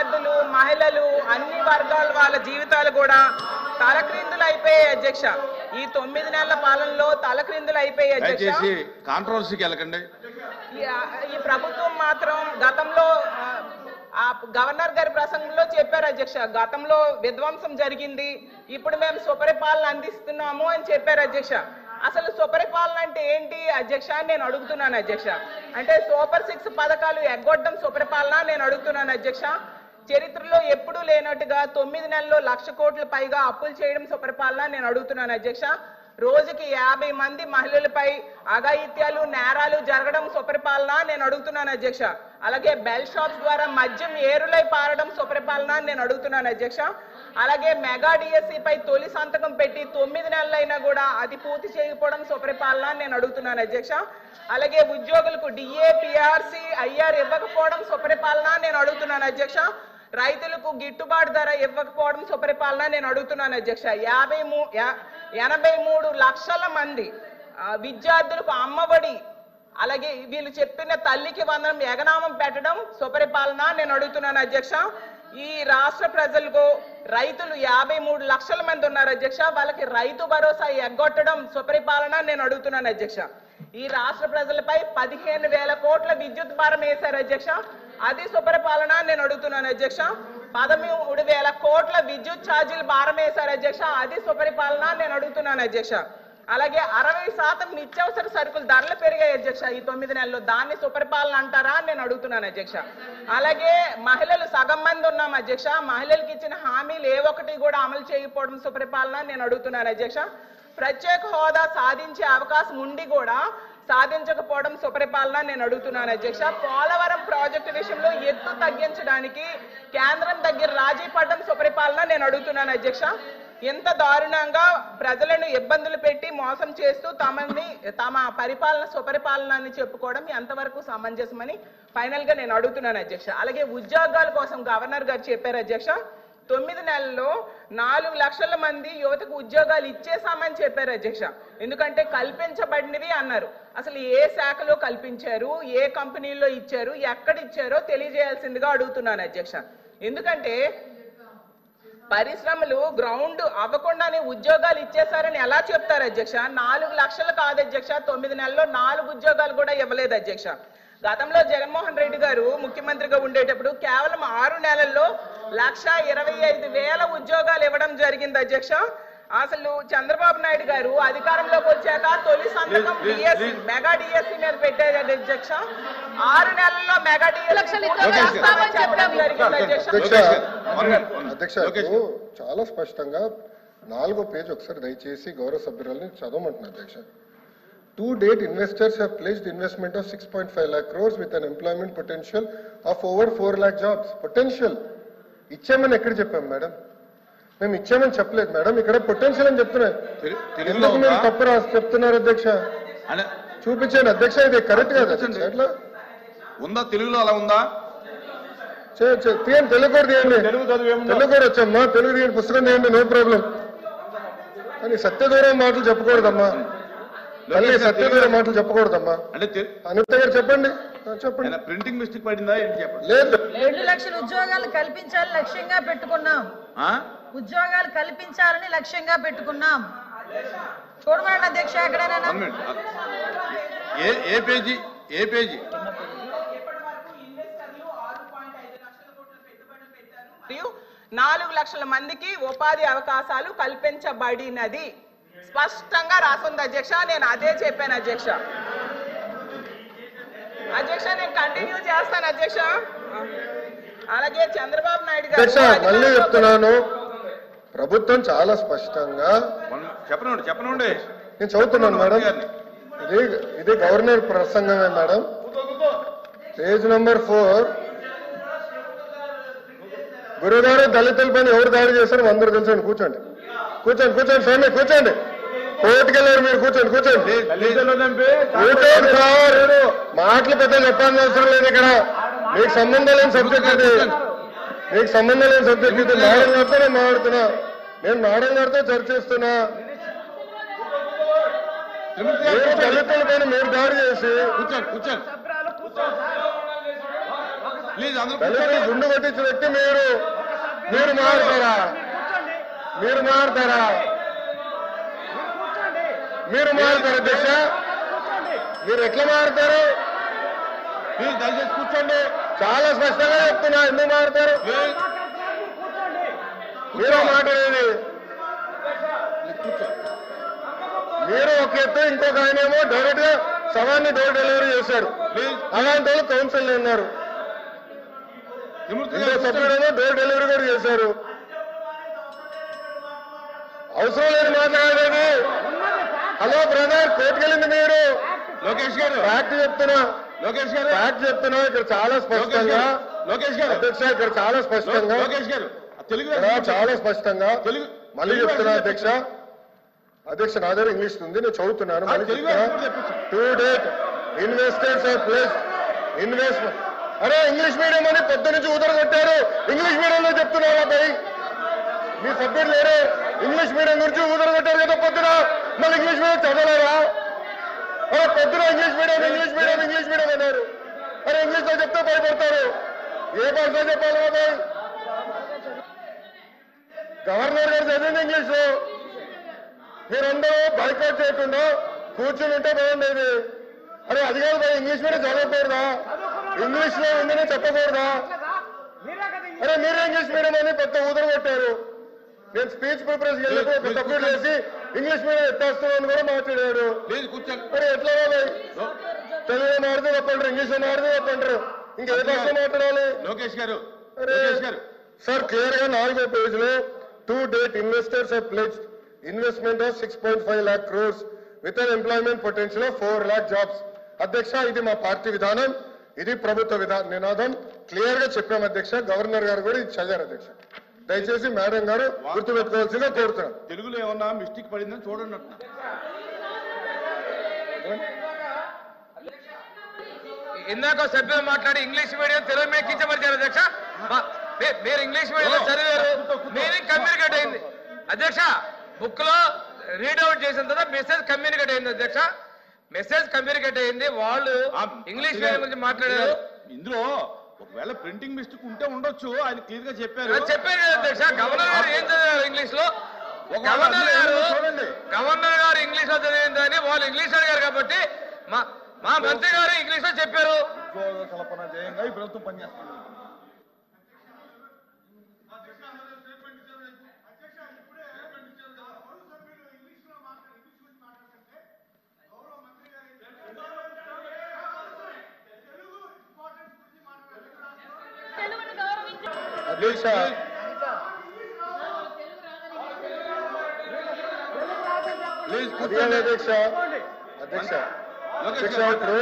విద్యార్థులు, మహిళలు, అన్ని వర్గాల వాళ్ళ జీవితాలు కూడా తలక్రిందులు అయిపోయాయి అధ్యక్ష. ఈ 9 నెలల పాలనలో తలక్రిందులు అయిపోయాయి అధ్యక్ష. కాంట్రవర్సీకి వెళ్ళకండి. ఈ ప్రభుత్వం మాత్రం గతంలో గవర్నర్ గారి ప్రసంగంలో చెప్పారు అధ్యక్ష, గతంలో విధ్వంసం జరిగింది, ఇప్పుడు మేము సుపరిపాలన అందిస్తున్నాము అని చెప్పారు అధ్యక్ష. అసలు సుపరిపాలన అంటే ఏంటి అధ్యక్ష నేను అడుగుతున్నాను అధ్యక్ష. అంటే సూపర్ 6 పథకాలు ఎగ్గొట్టడం సుపరిపాలన నేను అడుగుతున్నాను అధ్యక్ష. చరిత్రలో ఎప్పుడూ లేనట్టుగా 9 నెలల్లో 1,00,000 కోట్ల పైగా అప్పులు చేయడం సుపరిపాలన నేను అడుగుతున్నాను అధ్యక్ష. రోజుకి 50 మంది మహిళలపై అఘాయిత్యాలు, నేరాలు జరగడం సుపరిపాలన నేను అడుగుతున్నాను అధ్యక్ష. అలాగే బెల్ షాప్స్ ద్వారా మద్యం ఏరులై పారడం సుపరిపాలన నేను అడుగుతున్నాను అధ్యక్ష. అలాగే మెగా డిఎస్సి పై తొలి సంతకం పెట్టి 9 నెలలైనా కూడా అది పూర్తి చేయకపోవడం సుపరిపాలన నేను అడుగుతున్నాను అధ్యక్ష. అలాగే ఉద్యోగులకు డిఏ, పిఆర్సి, ఐఆర్ ఇవ్వకపోవడం సుపరిపాలన నేను అడుగుతున్నాను అధ్యక్ష. రైతులకు గిట్టుబాటు ధర ఇవ్వకపోవడం సుపరిపాలన నేను అడుగుతున్నాను అధ్యక్ష. 83 లక్షల మంది విద్యార్థులకు అమ్మఒడి, అలాగే వీళ్ళు చెప్పిన తల్లికి వందనం ఎగనామం పెట్టడం సుపరిపాలన నేను అడుగుతున్నాను అధ్యక్ష. ఈ రాష్ట్ర ప్రజలకు రైతులు 53 లక్షల మంది ఉన్నారు అధ్యక్ష, వాళ్ళకి రైతు భరోసా ఎగ్గొట్టడం సుపరిపాలన నేను అడుగుతున్నాను అధ్యక్ష. ఈ రాష్ట్ర ప్రజలపై 15,000 కోట్ల విద్యుత్ భారం వేశారు అధ్యక్ష, అది సుపరిపాలన నేను అడుగుతున్నాను అధ్యక్ష. 13,000 కోట్ల విద్యుత్ ఛార్జీలు భారం వేశారు అధ్యక్ష, అది సుపరిపాలన నేను అడుగుతున్నాను అధ్యక్ష. అలాగే 60% నిత్యావసర సరుకులు ధరలు పెరిగాయి అధ్యక్ష ఈ 9 నెలల్లో, దాన్ని సుపరిపాలన అంటారా నేను అడుగుతున్నాను అధ్యక్ష. అలాగే మహిళలు సగం మంది ఉన్నాం అధ్యక్ష, మహిళలకు ఇచ్చిన హామీలు ఏ ఒక్కటి కూడా అమలు చేయకపోవడం సుపరిపాలన నేను అడుగుతున్నాను అధ్యక్ష. ప్రత్యేక హోదా సాధించే అవకాశం ఉండి కూడా సాధించకపోవడం సుపరిపాలన నేను అడుగుతున్నాను అధ్యక్ష. పోలవరం ప్రాజెక్టు విషయంలో ఎత్తు తగ్గించడానికి కేంద్రం దగ్గర రాజీ పడడం సుపరిపాలన నేను అడుగుతున్నాను అధ్యక్ష. ఎంత దారుణంగా ప్రజలను ఇబ్బందులు పెట్టి మోసం చేస్తూ తమ పరిపాలన సుపరిపాలన అని చెప్పుకోవడం ఎంతవరకు సమంజసమని ఫైనల్ గా నేను అడుగుతున్నాను అధ్యక్ష. అలాగే ఉద్యోగాల కోసం గవర్నర్ గారు చెప్పారు అధ్యక్ష, 9 నెలల్లో 4 లక్షల మంది యువతకు ఉద్యోగాలు ఇచ్చేసామని చెప్పారు అధ్యక్ష. ఎందుకంటే కల్పించబడినవి అన్నారు, అసలు ఏ శాఖలో కల్పించారు, ఏ కంపెనీల్లో ఇచ్చారు, ఎక్కడ ఇచ్చారో తెలియజేయాల్సిందిగా అడుగుతున్నాను అధ్యక్ష. ఎందుకంటే పరిశ్రమలు గ్రౌండ్ అవ్వకుండానే ఉద్యోగాలు ఇచ్చేసారని ఎలా చెప్తారు అధ్యక్ష? 4 లక్షలు కాదు అధ్యక్ష, 9 నెలల్లో 4 ఉద్యోగాలు కూడా ఇవ్వలేదు అధ్యక్ష. గతంలో జగన్మోహన్ రెడ్డి గారు ముఖ్యమంత్రిగా ఉండేటప్పుడు కేవలం 6 నెలల్లో 1,25,000 ఉద్యోగాలు ఇవ్వడం జరిగింది అధ్యక్ష. అసలు చంద్రబాబు నాయుడు గారు అధికారంలోకి వచ్చాక తొలి సంతకం డిఎస్సి, మెగా డిఎస్సి మీద పెట్టారు అధ్యక్ష. 6 నెలల్లో మెగా డిఎస్సి అధ్యక్ష చాలా స్పష్టంగా 4వ పేజ్ ఒకసారి దయచేసి గౌరవ సభ్యురాలని చదవమంటున్నారు అధ్యక్ష. To date, investors have pledged investment of 6.5 lakh crores with an employment potential of over 4 lakh jobs. Potential. ఇచ్చామని ఎక్కడ చెప్పాం మేడం? మేము ఇచ్చామని చెప్పలేదు మేడం, ఇక్కడ పొటెన్షియల్ అని చెప్తున్నాను. ఎందుకు మేము తప్పు రాసి చెప్తున్నారు అధ్యక్ష? చూపించాను అధ్యక్ష, ఇది కరెక్ట్ కాదు అధ్యక్ష. ఎట్లా ఉందా తెలుగులో? అలా ఉందా? తీయండి, తెలుగు కూడా తీయండి, తెలుగు కూడా వచ్చామ్మా, తెలుగు తీయండి, పుస్తకం తీయండి, నో ప్రాబ్లం. కానీ సత్యదూరం మాటలు చెప్పకూడదమ్మా, మళ్ళీ సత్యదూరం మాటలు చెప్పకూడదమ్మా. అనిత గారు చెప్పండి, చెప్పండి. ప్రింటింగ్ మిస్టేక్ పడిందా ఏంటి చెప్పండి. లేదు, 2 లక్షల ఉద్యోగాలు కల్పించాలని లక్ష్యంగా పెట్టుకున్నాం, ఉద్యోగాలు కల్పించాలని లక్ష్యంగా పెట్టుకున్నాం. చూడమండి అధ్యక్ష, ఎక్కడైనా ఏ పేజీ? 4 లక్షల మందికి ఉపాధి అవకాశాలు కల్పించబడినది స్పష్టంగా రాసుంది అధ్యక్ష. నేను అదే చెప్పాను అధ్యక్ష. నేను కంటిన్యూ చేస్తాను అధ్యక్ష. అలాగే చంద్రబాబు నాయుడు గారు మళ్ళీ చెప్తున్నాను, ప్రభుత్వం చాలా స్పష్టంగా చెప్పనండి, నేను చదువుతున్నాను మేడం, ఇది గవర్నర్ ప్రసంగమే మేడం. Page number 4. గురుగారు దళితులపైన ఎవరు దాడి చేశారు అందరూ తెలుసండి. కూర్చోండి స్వామి, కూర్చోండి. కోర్టుకెళ్ళారు మీరు, కూర్చోండి. సార్, మాటలు పెద్ద చెప్పాల్సిన అవసరం లేదు ఇక్కడ. మీకు సంబంధం లేని సబ్జెక్ట్ ఇది, మేడం గారితో నేను మాట్లాడుతున్నా, నేను మేడం గారితో చర్చిస్తున్నా. దళితులపైన మీరు దాడి చేసి కూర్చోండి. ప్లీజ్ అందరూ దళితులు గుండు కొట్టించిన వ్యక్తి మీరు మారుతారా? మీరు మారుతారా అధ్యక్ష? మీరు ఎట్లా మారుతారు? ప్లీజ్ దయచేసి కూర్చోండి. చాలా స్పష్టంగా చెప్తున్నా, ఎందుకు మారుతారు? మీరు మాట్లాడేది మీరు ఒక ఎత్తు, ఇంకొక ఆయన ఏమో డైరెక్ట్ గా సవాన్ని డోర్ డెలివరీ చేశాడు. అలాంటి వాళ్ళు కౌన్సిల్ ఉన్నారు. ఇంకో సభ్యుడేమో డోర్ డెలివరీ కూడా చేశారు. అవసరం లేదు మాట్లాడేది. హలో బ్రదర్, కోర్టుకెళ్ళింది మీరు. లోకేష్ గారు ఫ్యాక్ట్ చెప్తున్నా, ఫ్యాక్ట్ చెప్తున్నా. ఇక్కడ చాలా స్పష్టంగా లోకేష్ గారు అధ్యక్ష, ఇక్కడ చాలా స్పష్టంగా లోకేష్ గారు తెలుగు చాలా స్పష్టంగా తెలుగు మళ్ళీ చెప్తున్నా అధ్యక్ష. నా దగ్గర ఇంగ్లీష్ ఉంది, నేను చదువుతున్నాను. మళ్ళీ చెప్తున్నా. To date investors investment. అరే ఇంగ్లీష్ మీడియం అని పొద్దు నుంచి ఊదరగొట్టారు. ఇంగ్లీష్ మీడియంలో చెప్తున్నారా భయ్? మీ సభ్యులు లేరు. ఇంగ్లీష్ మీడియం గురించి ఊదరగొట్టారు కదా పొద్దున. మళ్ళీ ఇంగ్లీష్ మీడియం చదవలేరా? అరే పొద్దున ఇంగ్లీష్ మీడియం అన్నారు. అరే ఇంగ్లీష్ లో చెప్తే భయపడతారు. ఏ భాషలో చెప్పాలి కదా? గవర్నర్ గారు చదివింది ఇంగ్లీష్ లో. మీరందరూ బైకాట్ చేయకుండా కూర్చుని ఉంటే బాగుండేది. అరే అది కాదు భయ్, ఇంగ్లీష్ మీడియం చదవకూడదా? ఇంగ్లీష్ లో ఉందని చెప్పకూడదా? అరే మీరే ఇంగ్లీష్ మీడియం అని పెద్ద ఊదరు పెట్టారు. నేను స్పీచ్ ప్రిపరేషన్ వెళ్ళినప్పుడు ఒక సభ్యుడు చేసి ఇంగ్లీష్ మీడియం ఎత్తేస్తామని కూడా మాట్లాడాడు. మరి ఎట్లా తెలుగులో మాడితే తప్పంటారు, ఇంగ్లీష్ లో మాడితే తప్పంటారు. ఇంకే భాష మాట్లాడాలి? లోకేష్ గారు సార్ క్లియర్ గా 4వ పేజీలో to date investors have pledged investment of 6.5 lakh crores with an employment potential of 4 lakh jobs. అధ్యక్ష, ఇది మా పార్టీ విధానం, ఇది ప్రభుత్వ నినాదం. క్లియర్ గా చెప్పాం అధ్యక్ష. గవర్నర్ గారు కూడా ఇది చదివారు అధ్యక్ష. దయచేసి మేడం గారు గుర్తుపెట్టుకోవాల్సిందిగా కోరుతున్నాం. తెలుగులో ఏమన్నా మిస్టేక్ పడిందని చూడండి అంటున్నా. ఇందాక సభ్యులు మాట్లాడి ఇంగ్లీష్ మీడియం తెలుగు మీద కించపరిచారు అధ్యక్ష. మీరు ఇంగ్లీష్ మీడియంలో చదివారు, మీనింగ్ కమ్యూనికేట్ అయింది అధ్యక్ష. బుక్ లో రీడౌట్ చేసిన తర్వాత మెసేజ్ కమ్యూనికేట్ అయింది అధ్యక్ష. మెసేజ్ కమ్యూనికేట్ అయింది. వాళ్ళు ఇంగ్లీష్ మీడియం గురించి మాట్లాడారు. ఇందులో ఒకవేళ ప్రింటింగ్ మిస్టేక్ ఉంటే ఉండొచ్చు, ఆయన క్లియర్ గా చెప్పారు కదా అధ్యక్ష. గవర్నర్ గారు ఏం చదివారు ఇంగ్లీష్ లో? గవర్నర్ గారు ఇంగ్లీష్ లో చదివిందని వాళ్ళు ఇంగ్లీష్ అడిగారు కాబట్టి మా మంత్రి గారు ఇంగ్లీష్ లో చెప్పారు. ఉద్యోగ కల్పన ధ్యేయంగా ఈ ప్రభుత్వం పనిచేస్తుంది. అధ్యక్ష, ప్లీజ్ అధ్యక్ష ఇప్పుడు